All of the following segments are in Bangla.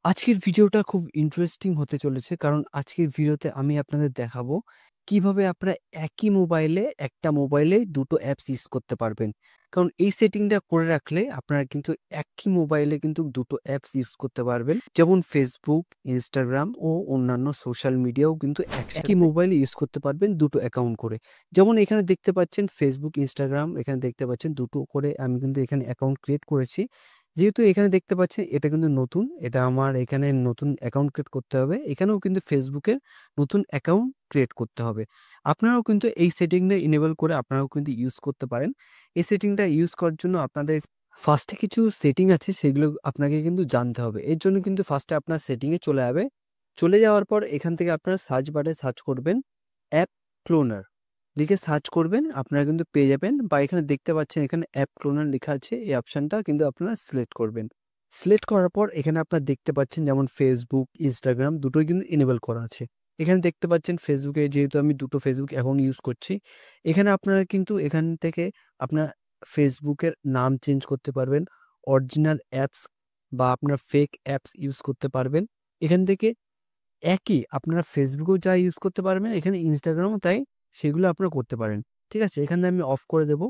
আজকের ভিডিওটা খুব ইন্টারেস্টিং হতে চলেছে। কারণ আজকের ভিডিওতে আমি আপনাদের দেখাবো কিভাবে আপনারা একই মোবাইলে একটা মোবাইলে দুটো অ্যাপস ইউজ করতে পারবেন। কারণ এই সেটিংটা করে রাখলে আপনারা কিন্তু একই মোবাইলে কিন্তু দুটো অ্যাপস ইউজ করতে পারবেন। যেমন Facebook, Instagram ও অন্যান্য সোশ্যাল মিডিয়াও কিন্তু একই মোবাইলে ইউজ করতে পারবেন দুটো অ্যাকাউন্ট করে। যেমন এখানে দেখতে পাচ্ছেন Facebook, Instagram এখানে দেখতে পাচ্ছেন দুটো করে আমি কিন্তু এখানে অ্যাকাউন্ট ক্রিয়েট করেছি। যেহেতু এখানে দেখতে পাচ্ছেন এটা কিন্তু নতুন, এটা আমার এখানে নতুন অ্যাকাউন্ট ক্রিয়েট করতে হবে। এখানেও কিন্তু ফেসবুকের নতুন অ্যাকাউন্ট ক্রিয়েট করতে হবে। আপনারাও কিন্তু এই সেটিংটা ইনেবল করে আপনারাও কিন্তু ইউজ করতে পারেন। এই সেটিংটা ইউজ করার জন্য আপনাদের ফার্স্টে কিছু সেটিং আছে, সেগুলো আপনাকে কিন্তু জানতে হবে। এর জন্য কিন্তু ফার্স্টে আপনার সেটিংয়ে চলে যাবে। চলে যাওয়ার পর এখান থেকে আপনারা সার্চ বারে সার্চ করবেন অ্যাপ ক্লোনার লিখে সার্চ করবেন, আপনারা কিন্তু পেয়ে যাবেন। বা এখানে দেখতে পাচ্ছেন এখানে অ্যাপ ক্লোনার লেখা আছে, এই অপশনটা কিন্তু আপনারা সিলেক্ট করবেন। সিলেক্ট করার পর এখানে আপনারা দেখতে পাচ্ছেন যেমন ফেসবুক, ইনস্টাগ্রাম দুটোই কিন্তু এনেবল করা আছে। এখানে দেখতে পাচ্ছেন ফেসবুকে যেহেতু আমি দুটো ফেসবুক অ্যাকাউন্ট ইউজ করছি, এখানে আপনারা কিন্তু এখান থেকে আপনার ফেসবুকের নাম চেঞ্জ করতে পারবেন, অরিজিনাল অ্যাপস বা আপনার ফেক অ্যাপস ইউজ করতে পারবেন। এখান থেকে একই আপনারা ফেসবুকেও যা ইউজ করতে পারবেন, এখানে ইনস্টাগ্রামও তাই, সেগুলো আপনারা করতে পারেন। ঠিক আছে? এখানে আমি অফ করে দেব।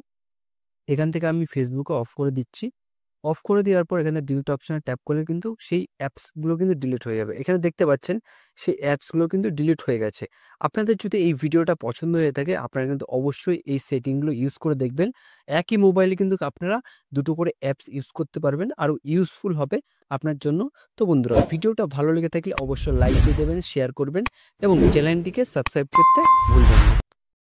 এখান থেকে আমি ফেসবুকে অফ করে দিচ্ছি। অফ করে দেওয়ার পর এখানে ডিলিট অপশনে ট্যাপ করলে কিন্তু সেই অ্যাপসগুলো কিন্তু ডিলিট হয়ে যাবে। এখানে দেখতে পাচ্ছেন সেই অ্যাপসগুলো কিন্তু ডিলিট হয়ে গেছে। আপনাদের যদি এই ভিডিওটা পছন্দ হয়ে থাকে আপনারা কিন্তু অবশ্যই এই সেটিংগুলো ইউজ করে দেখবেন। একই মোবাইলে কিন্তু আপনারা দুটো করে অ্যাপস ইউজ করতে পারবেন, আরও ইউজফুল হবে আপনার জন্য। তো বন্ধুরা, ভিডিওটা ভালো লেগে থাকলে অবশ্যই লাইক দিয়ে দেবেন, শেয়ার করবেন এবং চ্যানেলটিকে সাবস্ক্রাইব করতে ভুলবেন না।